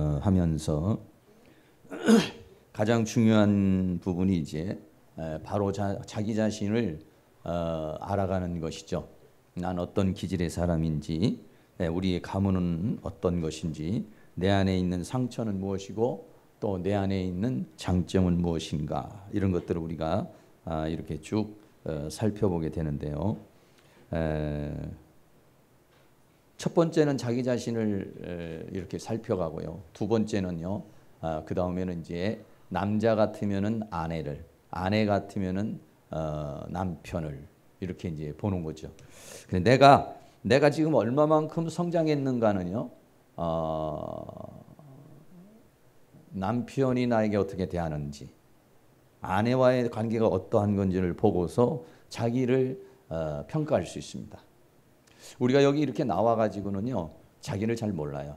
하면서 가장 중요한 부분이 이제 바로 자기 자신을 알아가는 것이죠. 난 어떤 기질의 사람인지, 우리의 가문은 어떤 것인지, 내 안에 있는 상처는 무엇이고 또 내 안에 있는 장점은 무엇인가, 이런 것들을 우리가 이렇게 쭉 살펴보게 되는데요. 첫 번째는 자기 자신을 이렇게 살펴가고요. 두 번째는요. 그 다음에는 이제 남자 같으면은 아내를, 아내 같으면은 남편을 이렇게 이제 보는 거죠. 근데 내가 지금 얼마만큼 성장했는가는요. 남편이 나에게 어떻게 대하는지, 아내와의 관계가 어떠한 건지를 보고서 자기를 평가할 수 있습니다. 우리가 여기 이렇게 나와가지고는요, 자기를 잘 몰라요.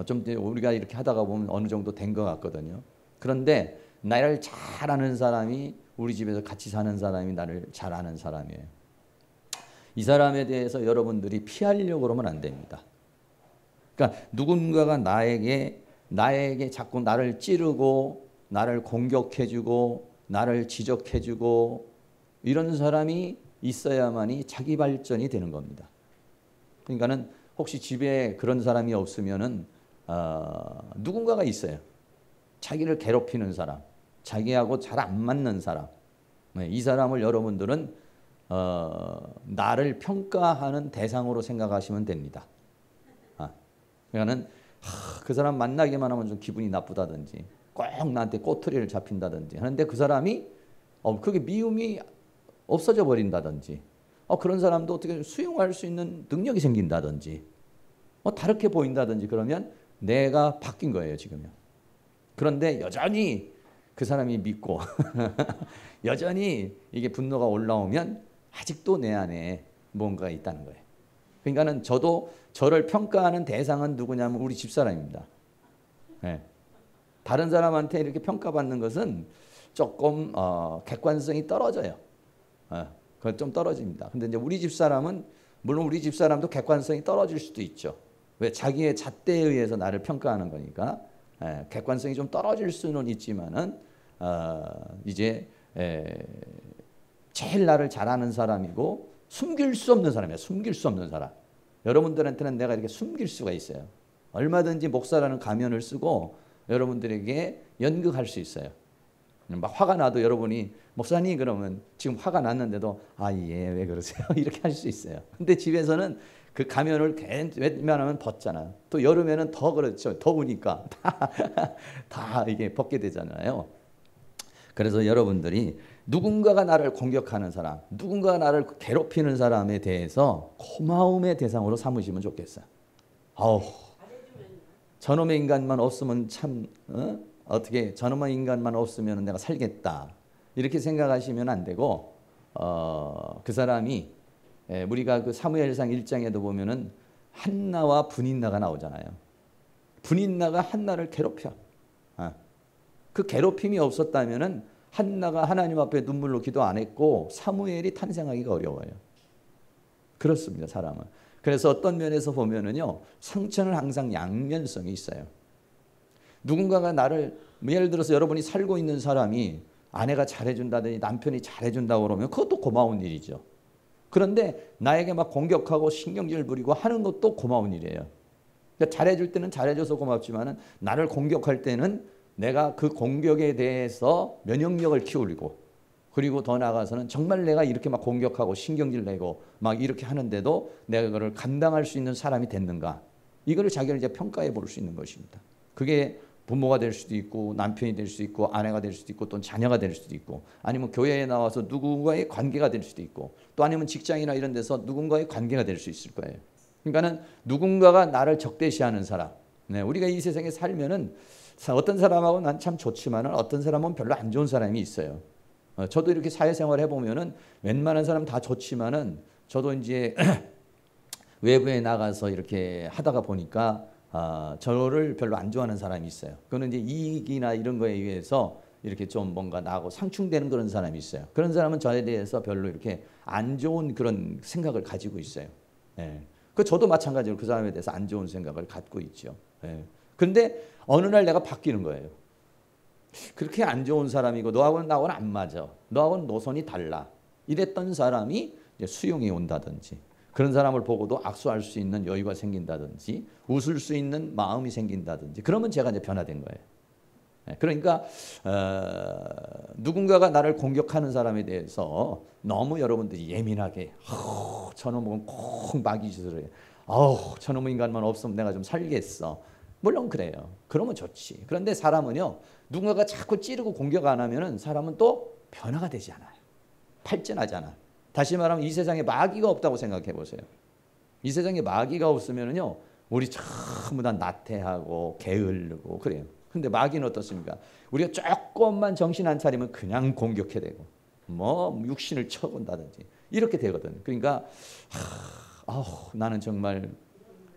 좀 우리가 이렇게 하다가 보면 어느 정도 된 것 같거든요. 그런데 나를 잘 아는 사람이, 우리 집에서 같이 사는 사람이 나를 잘 아는 사람이에요. 이 사람에 대해서 여러분들이 피하려고 그러면 안 됩니다. 그러니까 누군가가 나에게 자꾸 나를 찌르고 나를 공격해주고 나를 지적해주고 이런 사람이 있어야만이 자기 발전이 되는 겁니다. 그러니까는 혹시 집에 그런 사람이 없으면은 누군가가 있어요. 자기를 괴롭히는 사람, 자기하고 잘 안 맞는 사람. 이 사람을 여러분들은 나를 평가하는 대상으로 생각하시면 됩니다. 그러니까는 그 사람 만나기만 하면 좀 기분이 나쁘다든지, 꼭 나한테 꼬투리를 잡힌다든지 하는데 그 사람이 그게 미움이 없어져 버린다든지, 그런 사람도 어떻게 수용할 수 있는 능력이 생긴다든지, 다르게 보인다든지, 그러면 내가 바뀐 거예요, 지금요. 그런데 여전히 그 사람이 믿고 여전히 이게 분노가 올라오면 아직도 내 안에 뭔가가 있다는 거예요. 그러니까는 저도 저를 평가하는 대상은 누구냐면 우리 집사람입니다. 네. 다른 사람한테 이렇게 평가받는 것은 조금 객관성이 떨어져요. 그건 좀 떨어집니다. 근데 이제 우리 집사람은, 물론 우리 집사람도 객관성이 떨어질 수도 있죠. 왜? 자기의 잣대에 의해서 나를 평가하는 거니까. 객관성이 좀 떨어질 수는 있지만은 이제 제일 나를 잘 아는 사람이고 숨길 수 없는 사람이에요. 숨길 수 없는 사람. 여러분들한테는 내가 이렇게 숨길 수가 있어요. 얼마든지 목사라는 가면을 쓰고 여러분들에게 연극할 수 있어요. 막 화가 나도 여러분이 목사님 그러면 지금 화가 났는데도 예, 왜 그러세요? 이렇게 할 수 있어요. 근데 집에서는 그 가면을 웬만하면 벗잖아요. 또 여름에는 더 그렇죠. 더우니까 다 이게 벗게 되잖아요. 그래서 여러분들이 누군가가 나를 공격하는 사람, 누군가가 나를 괴롭히는 사람에 대해서 고마움의 대상으로 삼으시면 좋겠어요. 저놈의 인간만 없으면 참 어떻게 저놈의 인간만 없으면 내가 살겠다, 이렇게 생각하시면 안 되고, 그 사람이, 우리가 그 사무엘상 1장에도 보면은 한나와 분인나가 나오잖아요. 분인나가 한나를 괴롭혀. 그 괴롭힘이 없었다면은 한나가 하나님 앞에 눈물로 기도 안 했고 사무엘이 탄생하기가 어려워요. 그렇습니다, 사람은. 그래서 어떤 면에서 보면은요, 상처는 항상 양면성이 있어요. 누군가가 나를, 예를 들어서 여러분이 살고 있는 사람이 아내가 잘해준다든지 남편이 잘해준다고 그러면 그것도 고마운 일이죠. 그런데 나에게 막 공격하고 신경질 부리고 하는 것도 고마운 일이에요. 그러니까 잘해줄 때는 잘해줘서 고맙지만은 나를 공격할 때는 내가 그 공격에 대해서 면역력을 키우고, 그리고 더 나아가서는 정말 내가 이렇게 막 공격하고 신경질 내고 막 이렇게 하는데도 내가 그걸 감당할 수 있는 사람이 됐는가, 이거를 자기를 이제 평가해 볼 수 있는 것입니다. 그게 부모가 될 수도 있고 남편이 될 수도 있고 아내가 될 수도 있고 또 자녀가 될 수도 있고, 아니면 교회에 나와서 누군가의 관계가 될 수도 있고, 또 아니면 직장이나 이런 데서 누군가의 관계가 될 수 있을 거예요. 그러니까는 누군가가 나를 적대시하는 사람, 우리가 이 세상에 살면은 어떤 사람하고 난 참 좋지만은 어떤 사람은 별로 안 좋은 사람이 있어요. 저도 이렇게 사회생활 해보면은 웬만한 사람 다 좋지만은 저도 이제 외부에 나가서 이렇게 하다가 보니까 저를 별로 안 좋아하는 사람이 있어요. 그거는 이제 이익이나 이런 거에 의해서 이렇게 좀 뭔가 나하고 상충되는 그런 사람이 있어요. 그런 사람은 저에 대해서 별로 이렇게 안 좋은 그런 생각을 가지고 있어요. 그 저도 마찬가지로 그 사람에 대해서 안 좋은 생각을 갖고 있죠. 그런데 어느 날 내가 바뀌는 거예요. 그렇게 안 좋은 사람이고 너하고는 나하고는 안 맞아. 너하고는 노선이 달라. 이랬던 사람이 이제 수용이 온다든지 그런 사람을 보고도 악수할 수 있는 여유가 생긴다든지 웃을 수 있는 마음이 생긴다든지 그러면 제가 이제 변화된 거예요. 그러니까 누군가가 나를 공격하는 사람에 대해서 너무 여러분들이 예민하게 저놈은 꼭 마귀짓을 해. 저놈 인간만 없으면 내가 좀 살겠어. 물론 그래요. 그러면 좋지. 그런데 사람은요. 누군가가 자꾸 찌르고 공격 안 하면은 사람은 또 변화가 되지 않아요. 발전하잖아. 다시 말하면 이 세상에 마귀가 없다고 생각해 보세요. 이 세상에 마귀가 없으면은요. 우리 전부 다 나태하고 게을르고 그래요. 근데 마귀는 어떻습니까? 우리가 조금만 정신 안 차리면 그냥 공격해대고 뭐 육신을 쳐본다든지 이렇게 되거든. 그러니까 나는 정말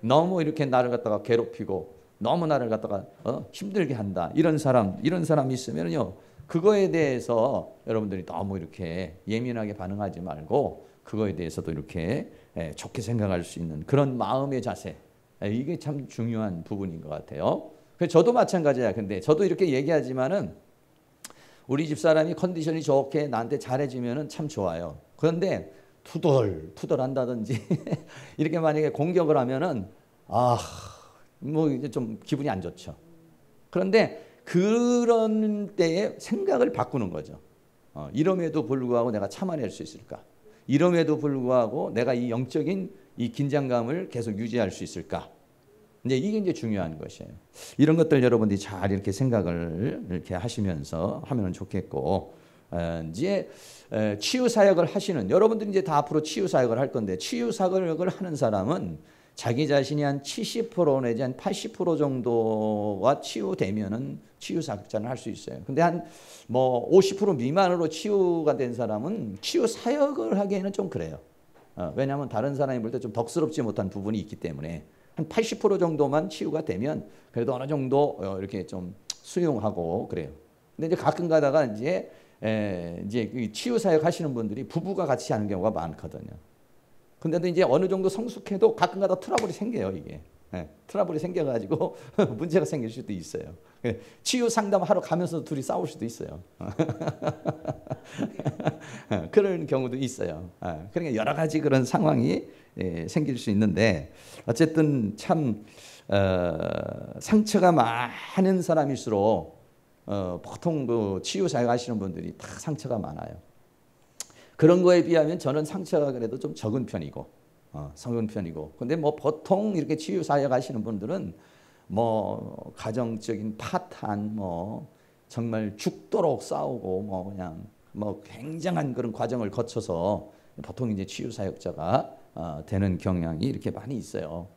너무 이렇게 나를 갖다가 괴롭히고 너무 나를 갖다가 힘들게 한다. 이런 사람이 있으면요. 그거에 대해서 여러분들이 너무 이렇게 예민하게 반응하지 말고 그거에 대해서도 이렇게 좋게 생각할 수 있는 그런 마음의 자세. 이게 참 중요한 부분인 것 같아요. 저도 마찬가지야. 근데 저도 이렇게 얘기하지만은 우리 집사람이 컨디션이 좋게 나한테 잘해주면은 참 좋아요. 그런데 투덜 한다든지 이렇게 만약에 공격을 하면은 뭐 이제 좀 기분이 안 좋죠. 그런데 그런 때에 생각을 바꾸는 거죠. 이럼에도 불구하고 내가 참아낼 수 있을까? 이럼에도 불구하고 내가 이 영적인 이 긴장감을 계속 유지할 수 있을까? 이게 이제 중요한 것이에요. 이런 것들 여러분들이 잘 이렇게 생각을 이렇게 하시면서 하면 좋겠고, 이제 치유 사역을 하시는 여러분들이 이제 다 앞으로 치유 사역을 할 건데 치유 사역을 하는 사람은 자기 자신이 한 70% 내지 한 80% 정도가 치유되면은 치유 사역자는 할 수 있어요. 근데 한 뭐 50% 미만으로 치유가 된 사람은 치유 사역을 하기에는 좀 그래요. 왜냐하면 다른 사람이 볼 때 좀 덕스럽지 못한 부분이 있기 때문에 한 80% 정도만 치유가 되면 그래도 어느 정도 이렇게 좀 수용하고 그래요. 근데 이제 가끔 가다가 이제 치유 사역 하시는 분들이 부부가 같이 하는 경우가 많거든요. 근데도 이제 어느 정도 성숙해도 가끔 가다 트러블이 생겨요, 이게. 트러블이 생겨가지고 문제가 생길 수도 있어요. 치유 상담하러 가면서 둘이 싸울 수도 있어요. 그런 경우도 있어요. 그러니까 여러 가지 그런 상황이 생길 수 있는데 어쨌든 참 상처가 많은 사람일수록 보통 그 치유 사역 하시는 분들이 다 상처가 많아요. 그런 거에 비하면 저는 상처가 그래도 좀 적은 편이고 적은 편이고 근데 뭐 보통 이렇게 치유 사역 하시는 분들은 뭐 가정적인 파탄 뭐 정말 죽도록 싸우고 뭐 그냥 뭐 굉장한 그런 과정을 거쳐서 보통 이제 치유 사역자가 되는 경향이 이렇게 많이 있어요.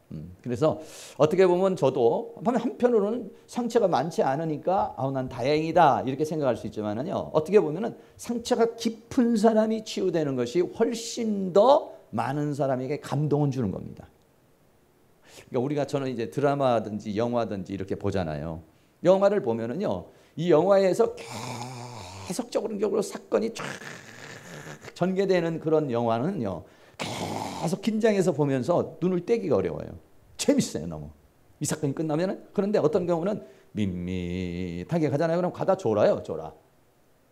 그래서 어떻게 보면 저도 한편으로는 상처가 많지 않으니까 난 다행이다 이렇게 생각할 수 있지만은요. 어떻게 보면은 상처가 깊은 사람이 치유되는 것이 훨씬 더 많은 사람에게 감동을 주는 겁니다. 그러니까 저는 이제 드라마든지 영화든지 이렇게 보잖아요. 영화를 보면은요. 이 영화에서 계속적으로 사건이 쫙 전개되는 그런 영화는요. 계속 긴장해서 보면서 눈을 떼기가 어려워요. 재밌어요, 너무. 이 사건이 끝나면은 그런데 어떤 경우는 밋밋하게 가잖아요. 그럼 가다 졸아요.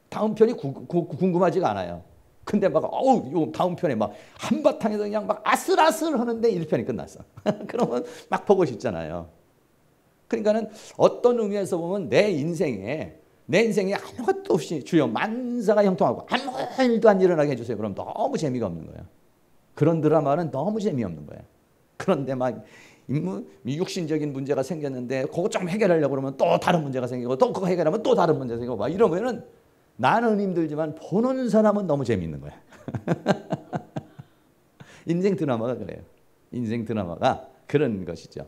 다음 편이 궁금하지가 않아요. 근데 막 요 다음 편에 막 한바탕에서 그냥 막 아슬아슬 하는데 1편이 끝났어. 그러면 막 보고 싶잖아요. 그러니까는 어떤 의미에서 보면 내 인생에 아무것도 없이 주여 만사가 형통하고 아무 일도 안 일어나게 해주세요. 그럼 너무 재미가 없는 거예요. 그런 드라마는 너무 재미없는 거예요. 그런데 막 육신적인 문제가 생겼는데 그거 좀 해결하려고 그러면 또 다른 문제가 생기고 또 그거 해결하면 또 다른 문제가 생기고 막 이러면은 나는 힘들지만 보는 사람은 너무 재밌는 거야. 인생 드라마가 그래요. 인생 드라마가 그런 것이죠.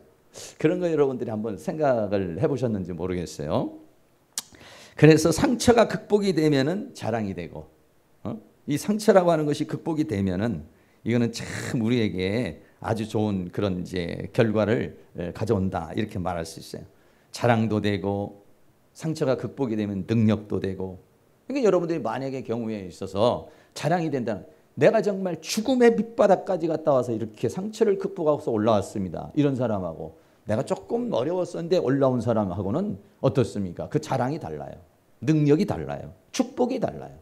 그런 거 여러분들이 한번 생각을 해보셨는지 모르겠어요. 그래서 상처가 극복이 되면은 자랑이 되고, 이 상처라고 하는 것이 극복이 되면은 이거는 참 우리에게 아주 좋은 그런 이제 결과를 가져온다 이렇게 말할 수 있어요. 자랑도 되고 상처가 극복이 되면 능력도 되고. 그러니까 여러분들이 만약에 경우에 있어서 자랑이 된다는 내가 정말 죽음의 밑바닥까지 갔다 와서 이렇게 상처를 극복하고서 올라왔습니다. 이런 사람하고 내가 조금 어려웠었는데 올라온 사람하고는 어떻습니까? 그 자랑이 달라요. 능력이 달라요. 축복이 달라요.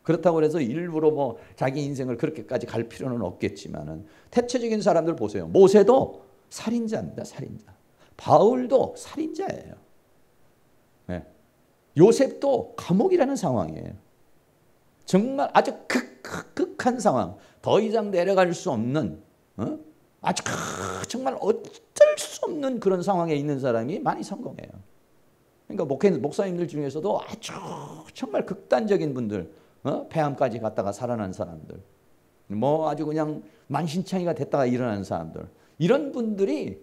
그렇다고 해서 일부러 뭐 자기 인생을 그렇게까지 갈 필요는 없겠지만은 대체적인 사람들 보세요. 모세도 살인자입니다. 살인자. 바울도 살인자예요. 네. 요셉도 감옥이라는 상황이에요. 정말 아주 극한 상황. 더 이상 내려갈 수 없는 아주 정말 어쩔 수 없는 그런 상황에 있는 사람이 많이 성공해요. 그러니까 목사님들 중에서도 아주 정말 극단적인 분들, 폐암까지 갔다가 살아난 사람들, 뭐 아주 그냥 만신창이가 됐다가 일어나는 사람들, 이런 분들이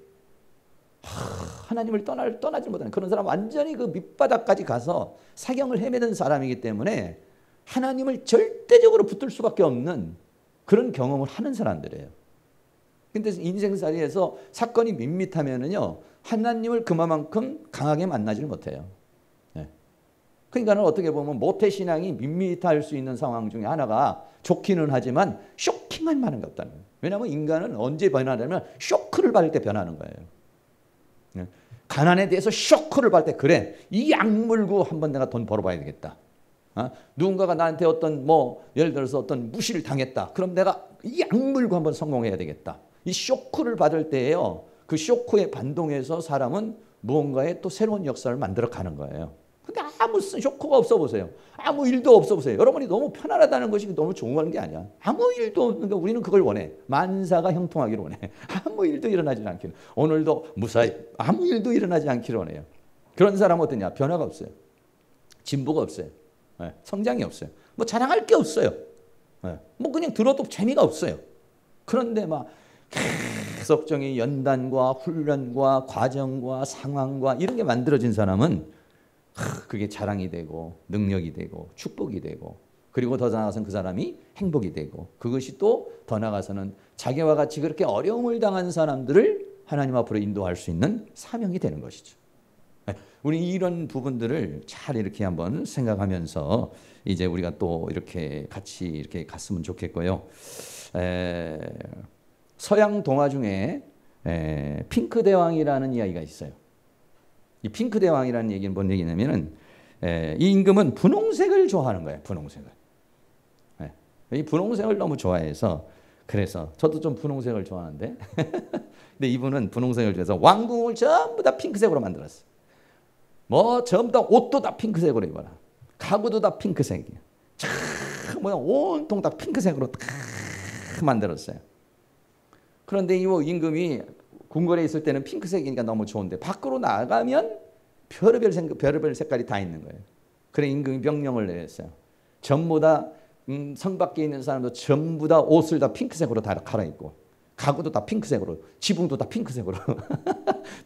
하나님을 떠나지 못하는 그런 사람, 완전히 그 밑바닥까지 가서 사경을 헤매는 사람이기 때문에 하나님을 절대적으로 붙들 수밖에 없는 그런 경험을 하는 사람들이에요. 근데 인생살이에서 사건이 밋밋하면은요, 하나님을 그만큼 강하게 만나지를 못해요. 네. 그러니까는 어떻게 보면 모태신앙이 밋밋할 수 있는 상황 중에 하나가 좋기는 하지만 쇼킹한 많은 것 같다는 거예요. 왜냐하면 인간은 언제 변하냐면 쇼크를 받을 때 변하는 거예요. 네. 가난에 대해서 쇼크를 받을 때, 그래, 이 악물고 한번 내가 돈 벌어봐야 되겠다. 누군가가 나한테 어떤 예를 들어서 어떤 무시를 당했다. 그럼 내가 이 악물고 한번 성공해야 되겠다. 이 쇼크를 받을 때에요, 그 쇼크에 반동해서 사람은 무언가의 또 새로운 역사를 만들어 가는 거예요. 근데 아무 쇼크가 없어 보세요. 아무 일도 없어 보세요. 여러분이 너무 편안하다는 것이 너무 좋은 게 아니야. 아무 일도 없는데 우리는 그걸 원해. 만사가 형통하기를 원해. 아무 일도 일어나지 않기를. 오늘도 무사히 아무 일도 일어나지 않기를 원해요. 그런 사람은 어떠냐? 변화가 없어요. 진보가 없어요. 네. 성장이 없어요. 뭐 자랑할 게 없어요. 네. 뭐 그냥 들어도 재미가 없어요. 그런데 막 계속적인 연단과 훈련과 과정과 상황과 이런 게 만들어진 사람은 그게 자랑이 되고 능력이 되고 축복이 되고, 그리고 더 나아가서는 그 사람이 행복이 되고, 그것이 또 더 나아가서는 자기와 같이 그렇게 어려움을 당한 사람들을 하나님 앞으로 인도할 수 있는 사명이 되는 것이죠. 우리 이런 부분들을 잘 이렇게 한번 생각하면서 이제 우리가 또 이렇게 같이 이렇게 갔으면 좋겠고요. 서양 동화 중에 핑크 대왕이라는 이야기가 있어요. 이 핑크 대왕이라는 얘기는 뭔 얘기냐면은, 이 임금은 분홍색을 좋아하는 거예요. 분홍색을. 이 분홍색을 너무 좋아해서, 그래서 저도 좀 분홍색을 좋아하는데 근데 이분은 분홍색을 좋아해서 왕궁을 전부 다 핑크색으로 만들었어요. 뭐 전부 다 옷도 다 핑크색으로 입어라. 가구도 다 핑크색이야. 뭐야, 온통 다 핑크색으로 다 만들었어요. 그런데 이 임금이 궁궐에 있을 때는 핑크색이니까 너무 좋은데 밖으로 나가면 별의별 색깔이 다 있는 거예요. 그래 임금이 명령을 내렸어요. 전부 다 성 밖에 있는 사람도 전부 다 옷을 다 핑크색으로 다 갈아입고, 가구도 다 핑크색으로, 지붕도 다 핑크색으로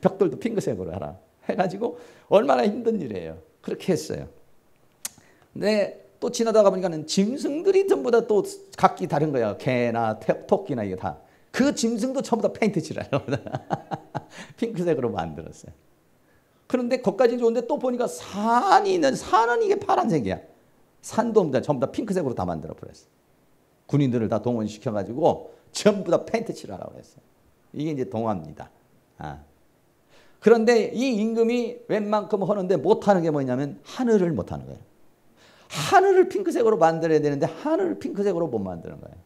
벽돌도 핑크색으로 하라 해가지고, 얼마나 힘든 일이에요. 그렇게 했어요. 근데 또 지나다가 보니까는 짐승들이 전부 다 또 각기 다른 거야. 개나 토끼나 이게 다. 그 짐승도 전부 다 페인트 칠해요. 핑크색으로 만들었어요. 그런데 거기까지 좋은데 또 보니까 산은 이게 파란색이야. 산도 전부 다 핑크색으로 다 만들어 버렸어요. 군인들을 다 동원시켜가지고 전부 다 페인트 칠하라고 했어요. 이게 이제 동화입니다. 그런데 이 임금이 웬만큼 하는데 못하는 게 뭐냐면 하늘을 못하는 거예요. 하늘을 핑크색으로 만들어야 되는데 하늘을 핑크색으로 못 만드는 거예요.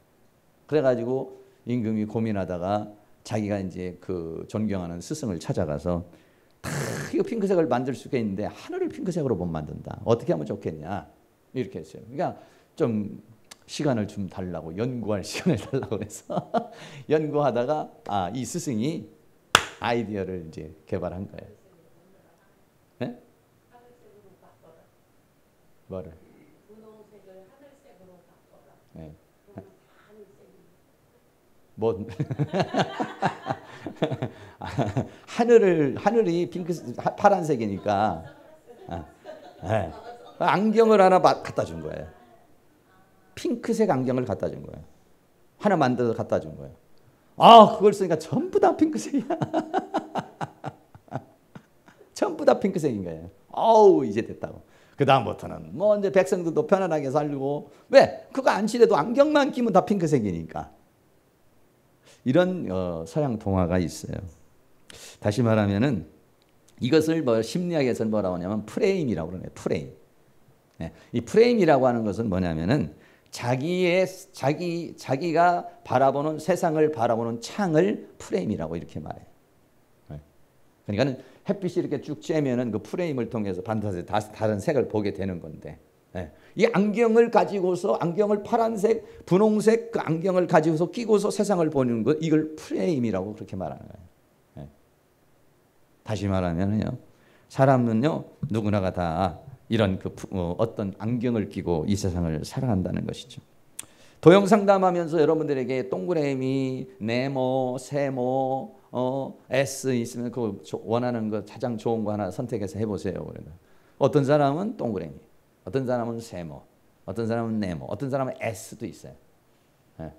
그래가지고 임금이 고민하다가 자기가 이제 그 존경하는 스승을 찾아가서, 이거 핑크색을 만들 수가 있는데 하늘을 핑크색으로 못 만든다. 어떻게 하면 좋겠냐? 이렇게 했어요. 그러니까 좀 시간을 좀 달라고, 연구할 시간을 달라고 해서 연구하다가 이 스승이 아이디어를 이제 개발한 거예요. 네? 뭐를? 분홍색을 하늘색으로 바꿔라. 네. 뭐 하늘이 파란색이니까 네. 안경을 하나 갖다 준 거예요. 핑크색 안경을 갖다 준 거예요. 하나 만들어서 갖다 준 거예요. 그걸 쓰니까 전부 다 핑크색이야. 전부 다 핑크색인 거예요. 이제 됐다고. 그 다음부터는 뭐 이제 백성들도 편안하게 살고, 왜? 그거 안 칠해도 안경만 끼면 다 핑크색이니까. 이런 서양 동화가 있어요. 다시 말하면은 이것을 뭐 심리학에서는 뭐라고 하냐면 프레임이라고 그러네요. 프레임. 네. 이 프레임이라고 하는 것은 뭐냐면은 자기가 바라보는 세상을 바라보는 창을 프레임이라고 이렇게 말해요. 네. 그러니까는 햇빛이 이렇게 쭉 쬐면은 그 프레임을 통해서 반드시 다른 색을 보게 되는 건데, 네. 이 안경을 가지고서 안경을 파란색, 분홍색 그 안경을 가지고서 끼고서 세상을 보는 것, 이걸 프레임이라고 그렇게 말하는 거예요. 네. 다시 말하면요, 사람은요 누구나가 다 이런 어떤 안경을 끼고 이 세상을 살아간다는 것이죠. 도형 상담하면서 여러분들에게 동그라미, 네모, 세모, S 있으면 그 원하는 거 가장 좋은 거 하나 선택해서 해보세요. 어떤 사람은 동그라미, 어떤 사람은 세모, 어떤 사람은 네모, 어떤 사람은 S도 있어요. 네.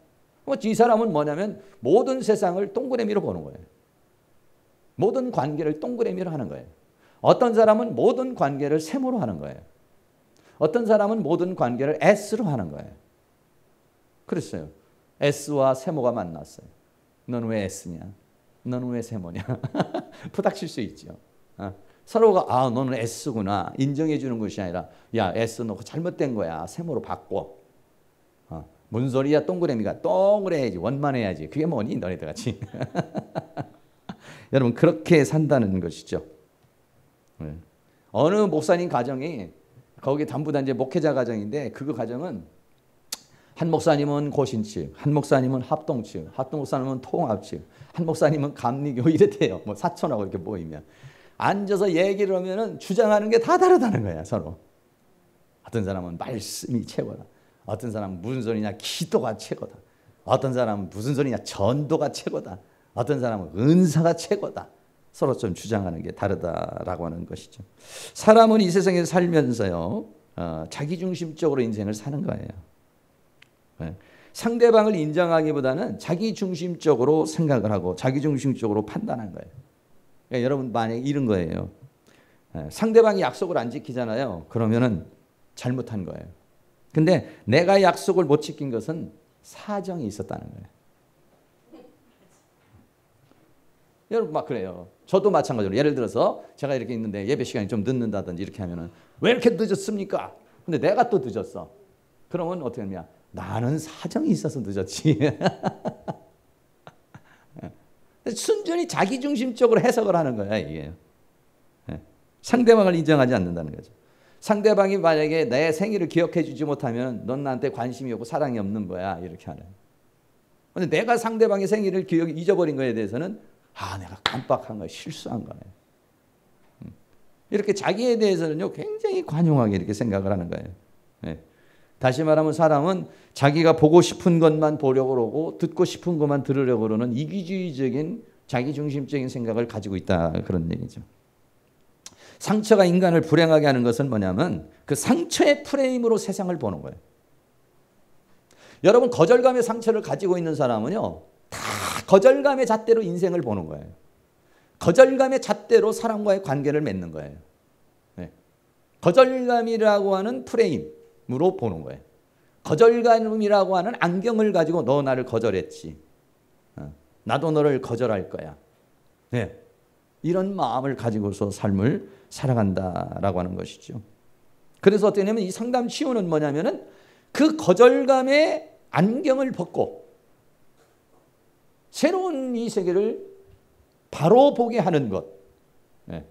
이 사람은 뭐냐면 모든 세상을 동그라미로 보는 거예요. 모든 관계를 동그라미로 하는 거예요. 어떤 사람은 모든 관계를 세모로 하는 거예요. 어떤 사람은 모든 관계를 S로 하는 거예요. 그랬어요. S와 세모가 만났어요. 넌 왜 S냐? 너는 왜 세모냐? 부닥칠 수 있죠. 서로가 너는 S구나 인정해 주는 것이 아니라 야 S 너 잘못된 거야. 세모로 바꿔. 뭔 소리야 동그라미가 동그래야지 원만해야지. 그게 뭐니 너네들 같이. 여러분 그렇게 산다는 것이죠. 어느 목사님 가정이 거기 담부단지 목회자 가정인데 그 가정은 한 목사님은 고신 측, 한 목사님은 합동 측, 합동 목사님은 통합 측, 한 목사님은 감리교 이랬대요. 뭐 사촌하고 이렇게 모이면 앉아서 얘기를 하면은 주장하는 게 다 다르다는 거야 서로. 어떤 사람은 말씀이 최고다. 어떤 사람은 무슨 소리냐 기도가 최고다. 어떤 사람은 무슨 소리냐 전도가 최고다. 어떤 사람은 은사가 최고다. 서로 좀 주장하는 게 다르다라고 하는 것이죠. 사람은 이 세상에서 살면서요 자기중심적으로 인생을 사는 거예요. 네. 상대방을 인정하기보다는 자기중심적으로 생각을 하고 자기중심적으로 판단한 거예요. 그러니까 여러분 만약에 이런 거예요. 네. 상대방이 약속을 안 지키잖아요. 그러면은 잘못한 거예요. 근데 내가 약속을 못 지킨 것은 사정이 있었다는 거예요. 여러분 막 그래요. 저도 마찬가지로 예를 들어서 제가 이렇게 있는데 예배 시간이 좀 늦는다든지 이렇게 하면은 왜 이렇게 늦었습니까? 근데 내가 또 늦었어. 그러면 어떻게 하냐? 나는 사정이 있어서 늦었지. 순전히 자기중심적으로 해석을 하는 거야 이게. 상대방을 인정하지 않는다는 거죠. 상대방이 만약에 내 생일을 기억해 주지 못하면 넌 나한테 관심이 없고 사랑이 없는 거야 이렇게 하는. 근데 내가 상대방의 생일을 잊어버린 거에 대해서는 내가 깜빡한 거야 실수한 거네. 이렇게 자기에 대해서는요 굉장히 관용하게 이렇게 생각을 하는 거예요. 네. 다시 말하면 사람은 자기가 보고 싶은 것만 보려고 그러고 듣고 싶은 것만 들으려고 그러는 이기주의적인 자기중심적인 생각을 가지고 있다 그런 얘기죠. 상처가 인간을 불행하게 하는 것은 뭐냐면 그 상처의 프레임으로 세상을 보는 거예요. 여러분 거절감의 상처를 가지고 있는 사람은요 다 거절감의 잣대로 인생을 보는 거예요. 거절감의 잣대로 사람과의 관계를 맺는 거예요. 네. 거절감이라고 하는 프레임으로 보는 거예요. 거절감이라고 하는 안경을 가지고 너 나를 거절했지. 나도 너를 거절할 거야. 네. 이런 마음을 가지고서 삶을 살아간다라고 하는 것이죠. 그래서 어떻게 되냐면 이 상담 치유는 뭐냐면은 그 거절감의 안경을 벗고 새로운 이 세계를 바로 보게 하는 것. 네.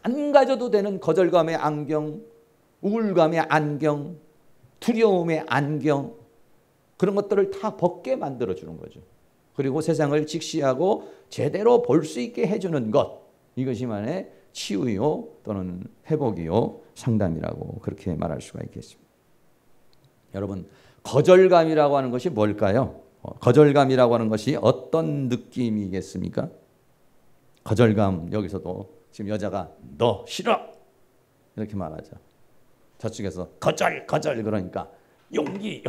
안 가져도 되는 거절감의 안경, 우울감의 안경, 두려움의 안경 그런 것들을 다 벗게 만들어주는 거죠. 그리고 세상을 직시하고 제대로 볼 수 있게 해주는 것. 이것이만의 치유요 또는 회복이요 상담이라고 그렇게 말할 수가 있겠습니다. 여러분 거절감이라고 하는 것이 뭘까요? 거절감이라고 하는 것이 어떤 느낌이겠습니까? 거절감 여기서도 지금 여자가 너 싫어 이렇게 말하죠. 저쪽에서 거절 그러니까 용기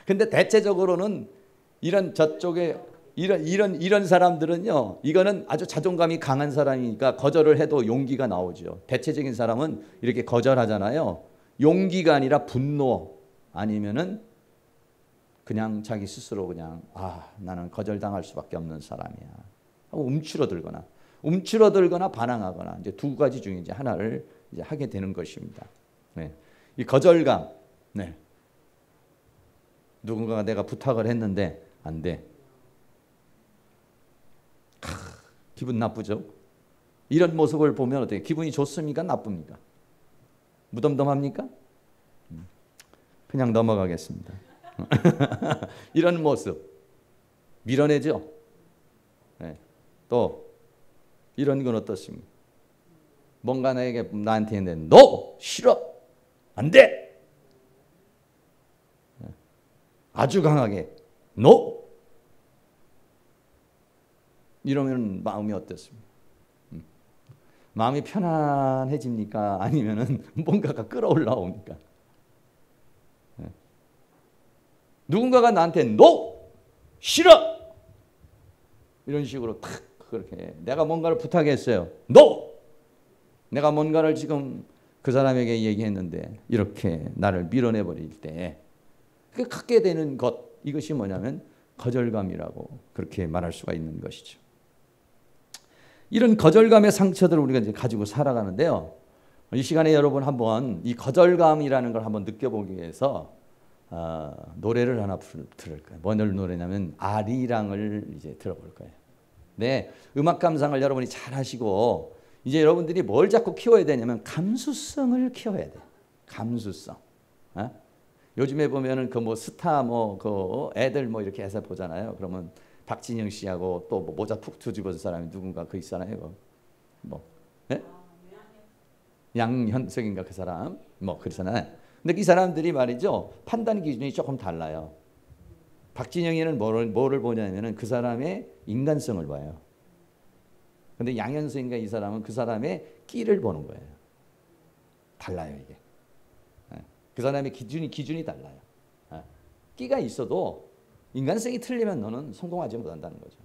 근데 대체적으로는 이런 사람들은요 이거는 아주 자존감이 강한 사람이니까 거절을 해도 용기가 나오죠. 대체적인 사람은 이렇게 거절하잖아요. 용기가 아니라 분노 아니면은 그냥 자기 스스로 그냥 나는 거절당할 수밖에 없는 사람이야 하고 움츠러들거나 반항하거나 이제 두 가지 중에 이제 하나를 이제 하게 되는 것입니다. 네. 이 거절감, 네. 누군가가 내가 부탁을 했는데 안 돼. 기분 나쁘죠? 이런 모습을 보면 어떻게 기분이 좋습니까? 나쁩니까? 무덤덤합니까? 그냥 넘어가겠습니다. 이런 모습 밀어내죠. 네. 또 이런 건 어떻습니까? 뭔가 나한테 했는데 너 싫어 안 돼. 아주 강하게 너 이러면 마음이 어떻습니까? 마음이 편안해집니까? 아니면은 뭔가가 끌어올라옵니까? 누군가가 나한테 너 싫어 이런 식으로 탁 그렇게 내가 뭔가를 부탁했어요. 너 내가 뭔가를 지금 그 사람에게 얘기했는데 이렇게 나를 밀어내버릴 때 그 갖게 되는 것 이것이 뭐냐면 거절감이라고 그렇게 말할 수가 있는 것이죠. 이런 거절감의 상처들을 우리가 이제 가지고 살아가는데요. 이 시간에 여러분 한번 이 거절감이라는 걸 한번 느껴보기 위해서 노래를 하나 들을 거예요. 뭔 노래냐면 아리랑을 이제 들어볼 거예요. 네, 음악 감상을 여러분이 잘 하시고 이제 여러분들이 뭘 자꾸 키워야 되냐면 감수성을 키워야 돼요. 감수성. 요즘에 보면은 그 뭐 스타 그 애들 이렇게 해서 보잖아요. 그러면 박진영 씨하고 또 뭐 모자 푹 뒤집어진 사람이 누군가 그 있잖아요. 네? 양현석인가 그 사람 그러잖아요. 근데 이 사람들이 말이죠 판단 기준이 조금 달라요. 박진영이는 뭐를 보냐면은 그 사람의 인간성을 봐요. 근데 양현석인가 이 사람은 그 사람의 끼를 보는 거예요. 달라요 이게. 그 사람의 기준이 달라요. 끼가 있어도 인간성이 틀리면 너는 성공하지 못한다는 거죠.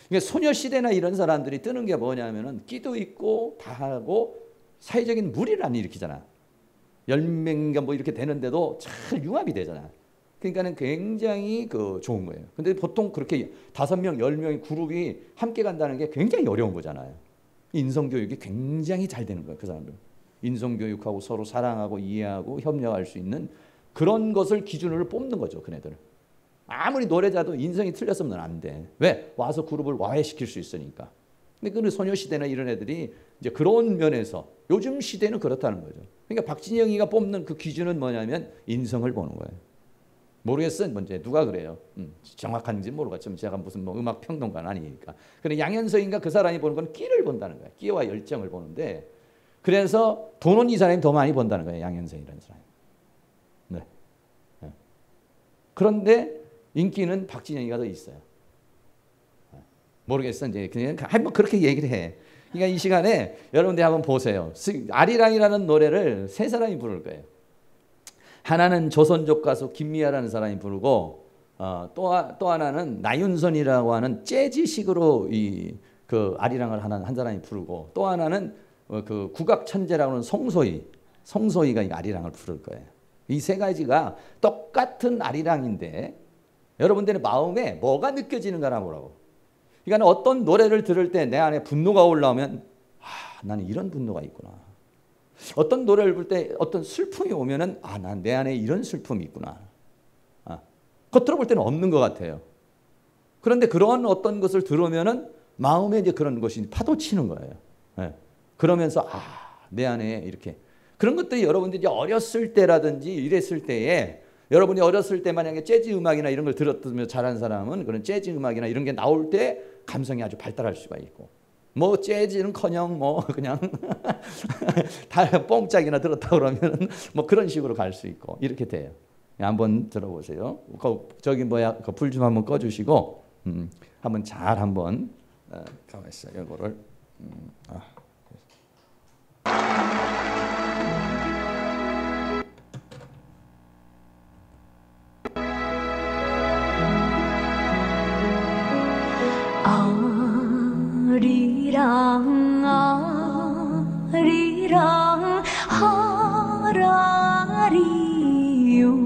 그러니까 소녀시대나 이런 사람들이 뜨는 게 뭐냐면은 끼도 있고 다 하고 사회적인 무리를 안 일으키잖아. 10명인가 이렇게 되는데도 잘 융합이 되잖아. 그러니까는 굉장히 좋은 거예요. 근데 보통 그렇게 5명, 10명의 그룹이 함께 간다는 게 굉장히 어려운 거잖아요. 인성교육이 굉장히 잘 되는 거예요. 그 사람들. 인성교육하고 서로 사랑하고 이해하고 협력할 수 있는 그런 것을 기준으로 뽑는 거죠. 그네들은. 아무리 노래자도 인성이 틀렸으면 안 돼. 왜? 와서 그룹을 와해시킬 수 있으니까. 근데 그 소녀시대나 이런 애들이 이제 그런 면에서 요즘 시대는 그렇다는 거죠. 그러니까 박진영이가 뽑는 그 기준은 뭐냐면 인성을 보는 거예요. 모르겠어요. 먼저 누가 그래요. 정확한지 모르겠지만 제가 무슨 음악 평론가는 아니니까. 그런데 양현석인가 그 사람이 보는 건 끼를 본다는 거예요. 끼와 열정을 보는데 그래서 돈은 이 사람이 더 많이 번다는 거예요. 양현석이라는 사람이. 네. 그런데 인기는 박진영이가 더 있어요. 모르겠어. 이제 그냥 한번 그렇게 얘기를 해. 그러니까 이 시간에 여러분들 한번 보세요. 아리랑이라는 노래를 세 사람이 부를 거예요. 하나는 조선족 가수 김미아라는 사람이 부르고 또 하나는 나윤선이라고 하는 재즈식으로 그 아리랑을 하는 한 사람이 부르고 또 하나는 그 국악 천재라고 하는 송소희가 이 아리랑을 부를 거예요. 이 세 가지가 똑같은 아리랑인데 여러분들의 마음에 뭐가 느껴지는가를 보라고. 그러니까 어떤 노래를 들을 때 내 안에 분노가 올라오면 나는 이런 분노가 있구나. 어떤 노래를 부를 때 어떤 슬픔이 오면은 난 내 안에 이런 슬픔이 있구나. 겉으로 볼 때는 없는 것 같아요. 그런데 그런 어떤 것을 들으면은 마음에 이제 그런 것이 파도치는 거예요. 네. 그러면서 내 안에 이렇게 그런 것들이 여러분들이 어렸을 때라든지 이랬을 때에 여러분이 어렸을 때 만약에 재즈 음악이나 이런 걸 들었으면 잘한 사람은 그런 재즈 음악이나 이런 게 나올 때 감성이 아주 발달할 수가 있고 재즈는커녕 그냥 다 뽕짝이나 들었다 그러면 그런 식으로 갈 수 있고 이렇게 돼요. 한번 들어보세요. 저기 그 불 좀 한번 꺼주시고 한번 잘 한번 가만 있어요. 이거를 아리랑 하라리요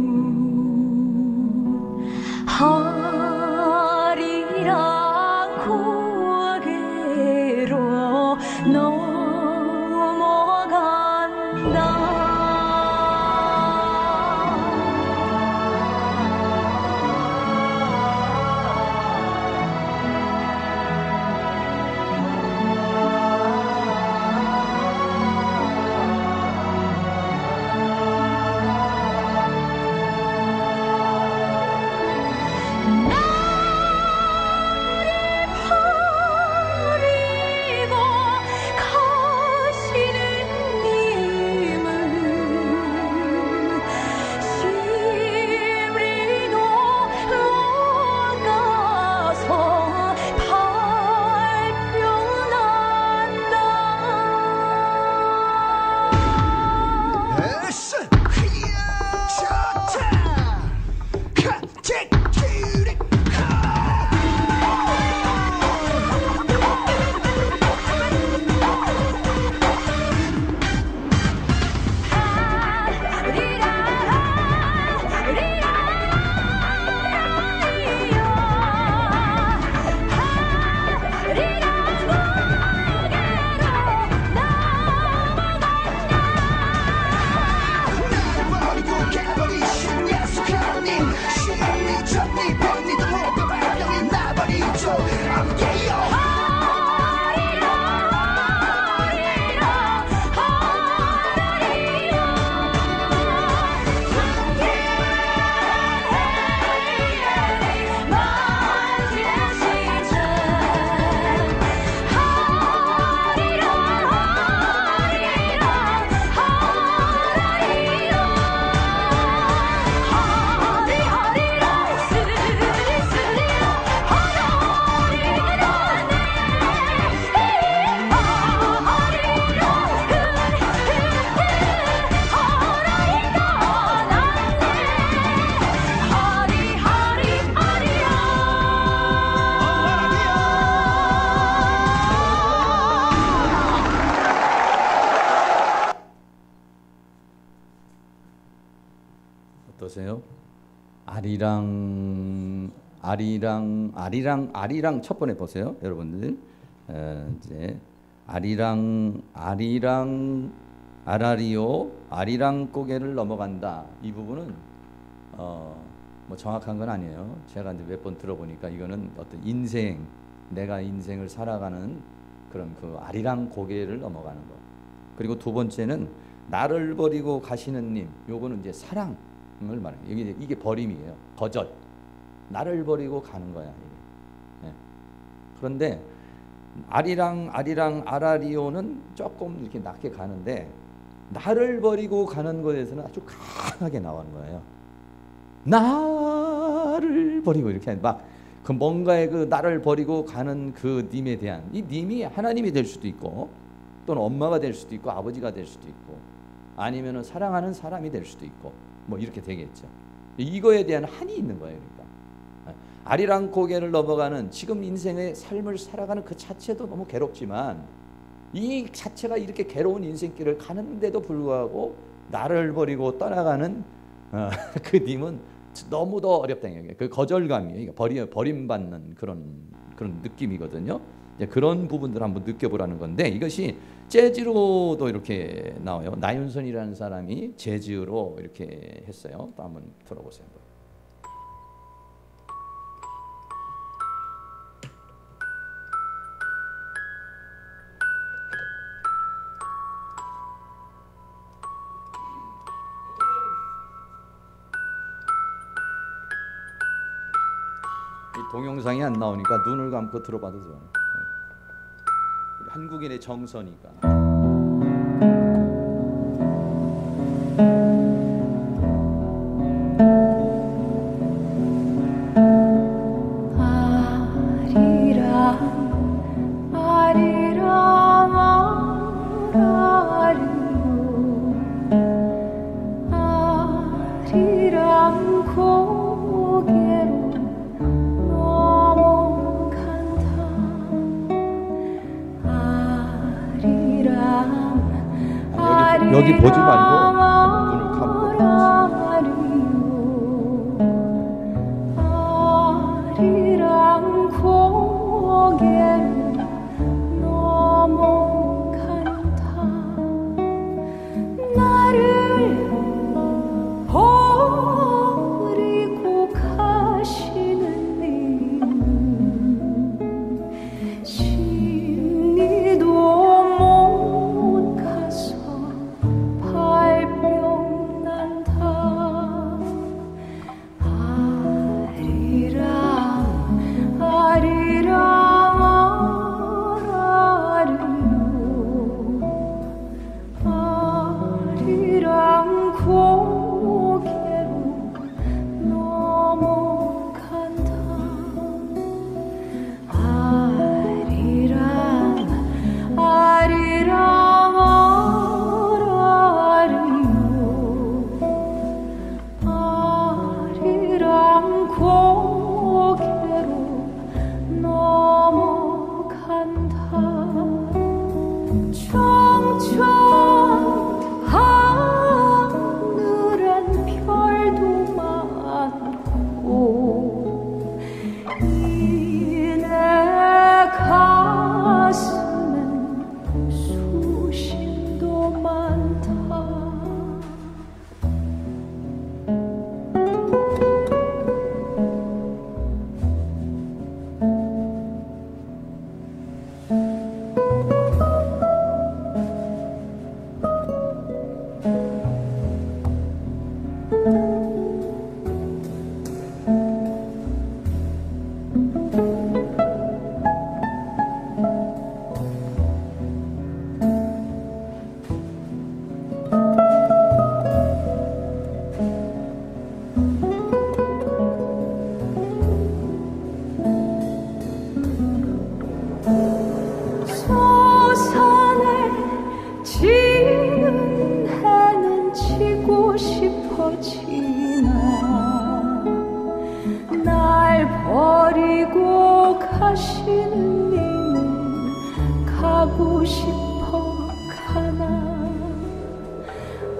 어떠세요? 아리랑 첫 번에 보세요, 여러분들. 이제 아리랑 아라리오 아리랑 고개를 넘어간다. 이 부분은 뭐 정확한 건 아니에요. 제가 이제 몇 번 들어보니까 이거는 어떤 내가 인생을 살아가는 그런 그 아리랑 고개를 넘어가는 거. 그리고 두 번째는 나를 버리고 가시는 님. 요거는 이제 사랑을 말해요. 이게 버림이에요. 거절. 나를 버리고 가는 거야. 이게. 네. 그런데 아리랑 아라리오는 조금 이렇게 낮게 가는데 나를 버리고 가는 것에서는 아주 강하게 나오는 거예요. 나를 버리고 이렇게 막 그 뭔가의 그 나를 버리고 가는 그 님에 대한 이 님이 하나님이 될 수도 있고 또는 엄마가 될 수도 있고 아버지가 될 수도 있고 아니면은 사랑하는 사람이 될 수도 있고 뭐 이렇게 되겠죠. 이거에 대한 한이 있는 거예요. 그러니까 아리랑 고개를 넘어가는 지금 인생의 삶을 살아가는 그 자체도 너무 괴롭지만 이 자체가 이렇게 괴로운 인생길을 가는데도 불구하고 나를 버리고 떠나가는 그 님은 너무 더 어렵다. 그 거절감이에요. 버림받는 그런 느낌이거든요. 그런 부분들 한번 느껴보라는 건데 이것이 재즈로도 이렇게 나와요. 나윤선이라는 사람이 재즈로 이렇게 했어요. 또 한번 들어보세요. 이 동영상이 안 나오니까 눈을 감고 들어봐도 좋아요. 한국인의 정서니까. 여기 보지 말고 눈을 감고 아리랑 고개를 넘어간다. 보고 싶어 가나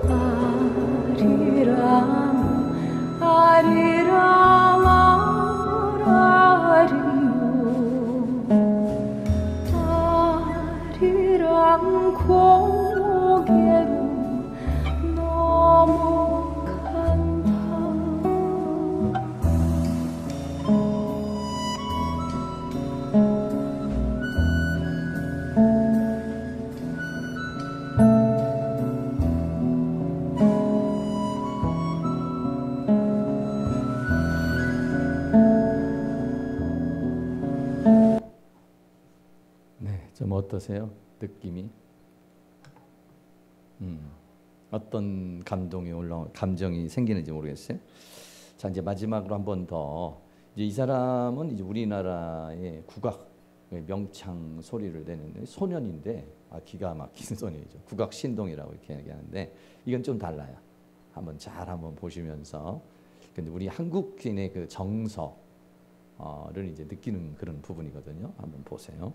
아리랑 아리랑 아리요 아리랑 고개로 넘어간다. 네, 좀 어떠세요? 느낌이? 어떤 감정이 생기는지 모르겠어요. 자, 이제 마지막으로 한 번 더. 이제 이 사람은 이제 우리나라의 국악 명창 소리를 내는 소년인데, 기가 막힌 소년이죠. 국악 신동이라고 이렇게 얘기하는데, 이건 좀 달라요. 한번 보시면서, 근데 우리 한국인의 그 정서를 이제 느끼는 그런 부분이거든요. 한번 보세요.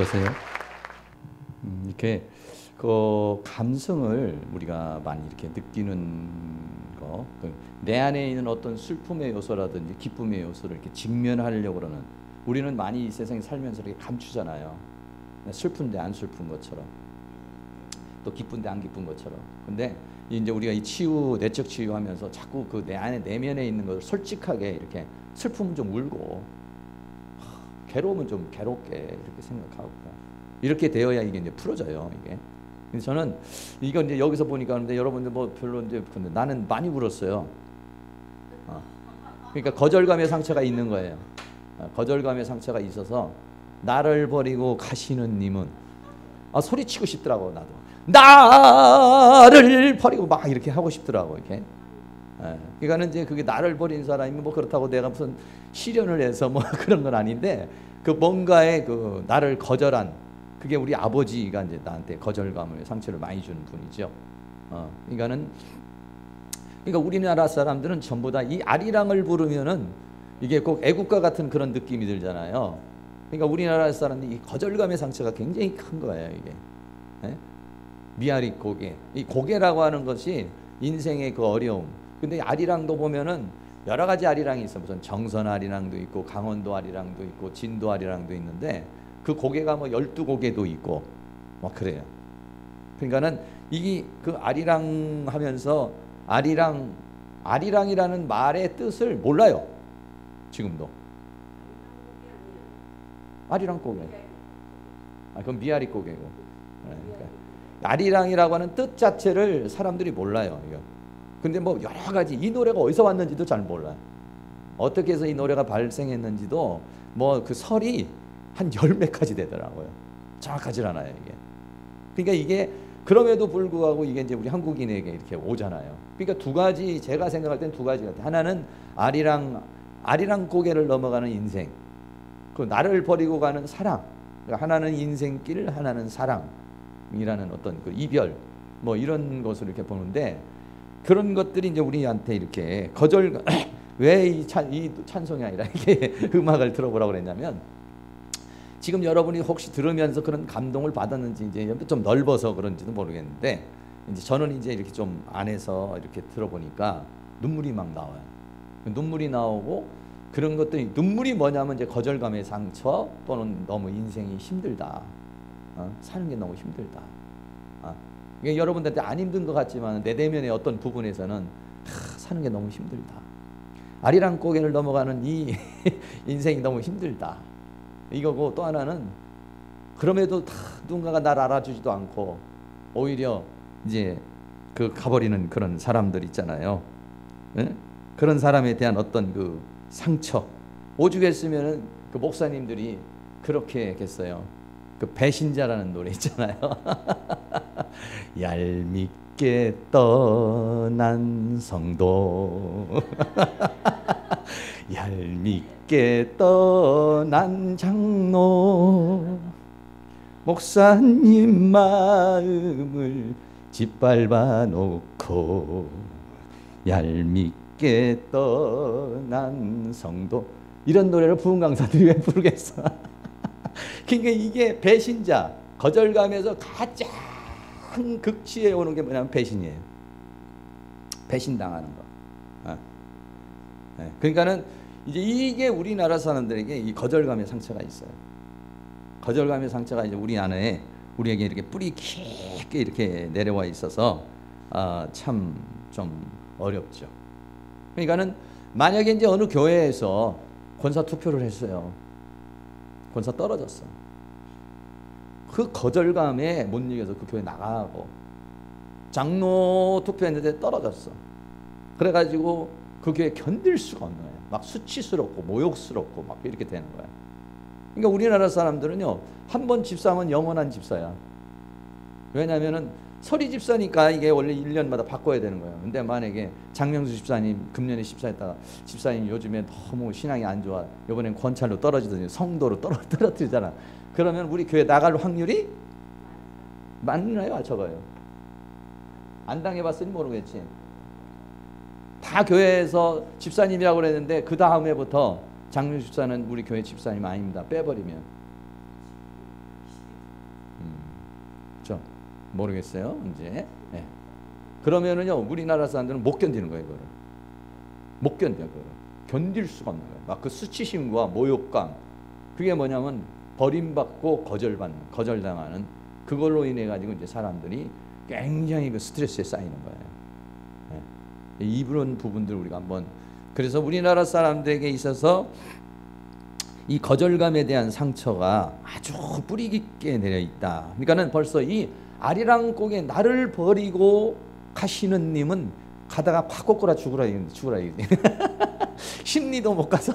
어떠세요? 이렇게 그 감성을 우리가 많이 이렇게 느끼는 거, 내 안에 있는 어떤 슬픔의 요소라든지 기쁨의 요소를 이렇게 직면하려고 그러는, 우리는 많이 이 세상에 살면서 이렇게 감추잖아요. 슬픈데 안 슬픈 것처럼, 또 기쁜데 안 기쁜 것처럼. 근데 이제 우리가 이 치유, 내적 치유하면서 자꾸 그 내 안에 내면에 있는 것을 솔직하게 이렇게, 슬픔은 좀 울고 괴로움은 좀 괴롭게 이렇게 생각하고, 이렇게 되어야 이게 이제 풀어져요, 이게. 그래서 저는 이거 이제 여기서 보니까 근데 여러분들 뭐 별로 이제, 근데 나는 많이 울었어요. 그러니까 거절감의 상처가 있는 거예요. 거절감의 상처가 있어서 나를 버리고 가시는 님은, 소리치고 싶더라고. 나도 나를 버리고 막 이렇게 하고 싶더라고, 이렇게. 그러니까는 이제 그게 나를 버린 사람이 뭐 그렇다고 내가 무슨 시련을 해서 뭐 그런 건 아닌데, 그 뭔가의 그 나를 거절한, 그게 우리 아버지가 이제 나한테 거절감을, 상처를 많이 주는 분이죠. 그러니까 우리나라 사람들은 전부 다 이 아리랑을 부르면은 이게 꼭 애국가 같은 그런 느낌이 들잖아요. 그러니까 우리나라 사람들이 이 거절감의 상처가 굉장히 큰 거예요, 이게. 미아리 고개, 이 고개라고 하는 것이 인생의 그 어려움. 근데 아리랑도 보면은 여러 가지 아리랑이 있어. 무슨 정선 아리랑도 있고, 강원도 아리랑도 있고, 진도 아리랑도 있는데, 그 고개가 뭐 12고개도 있고 뭐 그래요. 그러니까는 이 그 아리랑 하면서, 아리랑이라는 말의 뜻을 몰라요, 지금도. 아리랑 고개. 그건 미아리 고개고. 그러니까 아리랑이라고 하는 뜻 자체를 사람들이 몰라요, 이거. 근데 뭐 여러 가지, 이 노래가 어디서 왔는지도 잘 몰라요. 어떻게 해서 이 노래가 발생했는지도 뭐 그 설이 한 10몇 가지 되더라고요. 정확하지 않아요, 이게. 그러니까 이게, 그럼에도 불구하고 이게 이제 우리 한국인에게 이렇게 오잖아요. 그러니까 두 가지, 제가 생각할 땐 두 가지 같아요. 하나는 아리랑 고개를 넘어가는 인생, 그 나를 버리고 가는 사랑. 그러니까 하나는 인생길, 하나는 사랑이라는 어떤 그 이별, 뭐 이런 것을 이렇게 보는데, 그런 것들이 이제 우리한테 이렇게 왜 이 찬송이 아니라 이게 음악을 들어보라고 그랬냐면, 지금 여러분이 혹시 들으면서 그런 감동을 받았는지 이제 좀 넓어서 그런지도 모르겠는데, 이제 저는 이제 이렇게 좀 안에서 이렇게 들어보니까 눈물이 막 나와요. 눈물이 나오고, 그런 것들이, 눈물이 뭐냐면 이제 거절감의 상처, 또는 너무 인생이 힘들다, 사는 게 너무 힘들다. 이게 여러분들한테 안 힘든 것 같지만 내 내면의 어떤 부분에서는 사는 게 너무 힘들다. 아리랑 고개를 넘어가는 이 인생이 너무 힘들다, 이거고, 또 하나는 그럼에도 다 누군가가 날 알아주지도 않고 오히려 이제 그 가버리는 그런 사람들 있잖아요. 그런 사람에 대한 어떤 그 상처. 오죽했으면은 그 목사님들이 그렇게 했겠어요. 그 배신자라는 노래 있잖아요. 얄밉게 떠난 성도 얄밉게 떠난 장로, 목사님 마음을 짓밟아 놓고 얄밉게 떠난 성도, 이런 노래를 부흥 강사들이 왜 부르겠어? 그러니까 이게 배신자, 거절감에서 가장 극치에 오는 게 뭐냐면 배신이에요. 배신당하는 거. 그러니까는 이제 이게 우리나라 사람들에게 이 거절감의 상처가 있어요. 거절감의 상처가 이제 우리 안에, 우리에게 이렇게 뿌리 깊게 이렇게 내려와 있어서 참 좀 어렵죠. 그러니까는 만약에 이제 어느 교회에서 권사 투표를 했어요. 권사 떨어졌어. 그 거절감에 못 이겨서 그 교회 나가고, 장로 투표했는데 떨어졌어. 그래가지고 그 교회 견딜 수가 없는 거예요. 막 수치스럽고 모욕스럽고 막 이렇게 되는 거야. 그러니까 우리나라 사람들은요, 한 번 집사하면 영원한 집사야. 왜냐하면은 서리 집사니까 이게 원래 1년마다 바꿔야 되는 거예요. 근데 만약에 장명수 집사님 금년에 집사했다가, 집사님 요즘에 너무 신앙이 안 좋아, 이번엔 권찰로 떨어지더니 성도로 떨어뜨리잖아. 그러면 우리 교회 나갈 확률이 많나요, 적어요? 안 당해봤으니 모르겠지. 다 교회에서 집사님이라고 그랬는데 그 다음 해부터 장명수 집사는 우리 교회 집사님 아닙니다, 빼버리면 모르겠어요. 이제 예. 그러면은요 우리나라 사람들은 못 견디는 거예요. 그거를 못 견뎌. 그거를 견딜 수가 없는 거예요. 막 그 수치심과 모욕감, 그게 뭐냐면 버림받고 거절당하는, 그걸로 인해 가지고 이제 사람들이 굉장히 그 스트레스에 쌓이는 거예요. 예. 이런 부분들 우리가 한번, 그래서 우리나라 사람들에게 있어서 이 거절감에 대한 상처가 아주 뿌리 깊게 내려 있다. 그러니까는 벌써 이 아리랑곡에 나를 버리고 가시는 님은 가다가 팍 꼬꾸라 죽으라 심리도 못 가서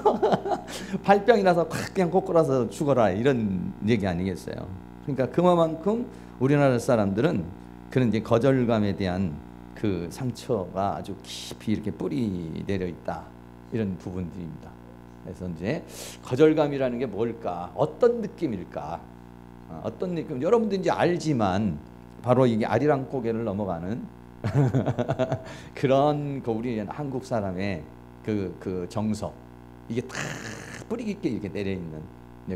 발병이 나서 팍 그냥 꼬꾸라서 죽어라, 이런 얘기 아니겠어요. 그러니까 그만큼 우리나라 사람들은 그런 이제 거절감에 대한 그 상처가 아주 깊이 이렇게 뿌리 내려 있다, 이런 부분들입니다. 그래서 이제 거절감이라는 게 뭘까, 어떤 느낌일까, 어떤 느낌, 여러분도 이제 알지만 바로 이게 아리랑고개를 넘어가는 그런 그 우리 한국 사람의 그 정서, 이게 다 뿌리 깊게 이렇게 내려 있는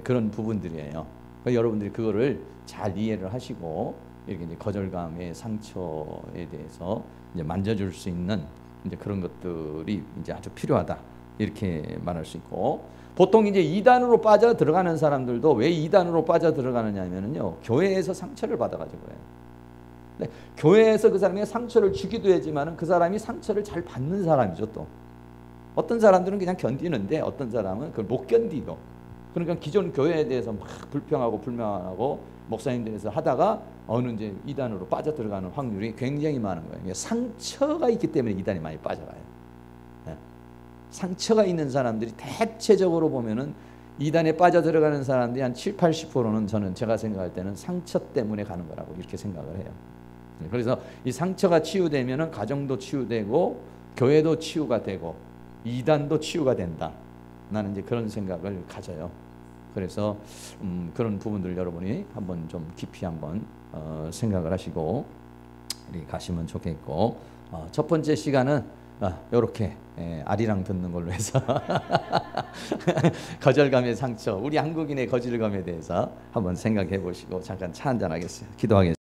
그런 부분들이에요. 여러분들이 그거를 잘 이해를 하시고 이렇게 이제 거절감의 상처에 대해서 이제 만져줄 수 있는 이제 그런 것들이 이제 아주 필요하다, 이렇게 말할 수 있고, 보통 이제 이단으로 빠져 들어가는 사람들도 왜 이단으로 빠져 들어가느냐면요, 교회에서 상처를 받아가지고요. 네, 교회에서 그 사람에게 상처를 주기도 하지만은 그 사람이 상처를 잘 받는 사람이죠. 또 어떤 사람들은 그냥 견디는데 어떤 사람은 그걸 못 견디고, 그러니까 기존 교회에 대해서 막 불평하고 불만하고 목사님들에서 하다가 어느 이제 이단으로 빠져 들어가는 확률이 굉장히 많은 거예요. 상처가 있기 때문에 이단이 많이 빠져가요. 네. 상처가 있는 사람들이 대체적으로 보면은 이단에 빠져 들어가는 사람들이 한 7, 80%는 저는 제가 생각할 때는 상처 때문에 가는 거라고 이렇게 생각을 해요. 그래서 이 상처가 치유되면은 가정도 치유되고 교회도 치유가 되고 이단도 치유가 된다. 나는 이제 그런 생각을 가져요. 그래서 그런 부분들 여러분이 한번 좀 깊이 한번 생각을 하시고 우리 가시면 좋겠고, 첫 번째 시간은 이렇게 아리랑 듣는 걸로 해서 거절감의 상처, 우리 한국인의 거절감에 대해서 한번 생각해 보시고 잠깐 차 한잔 하겠어요. 기도하겠습니다.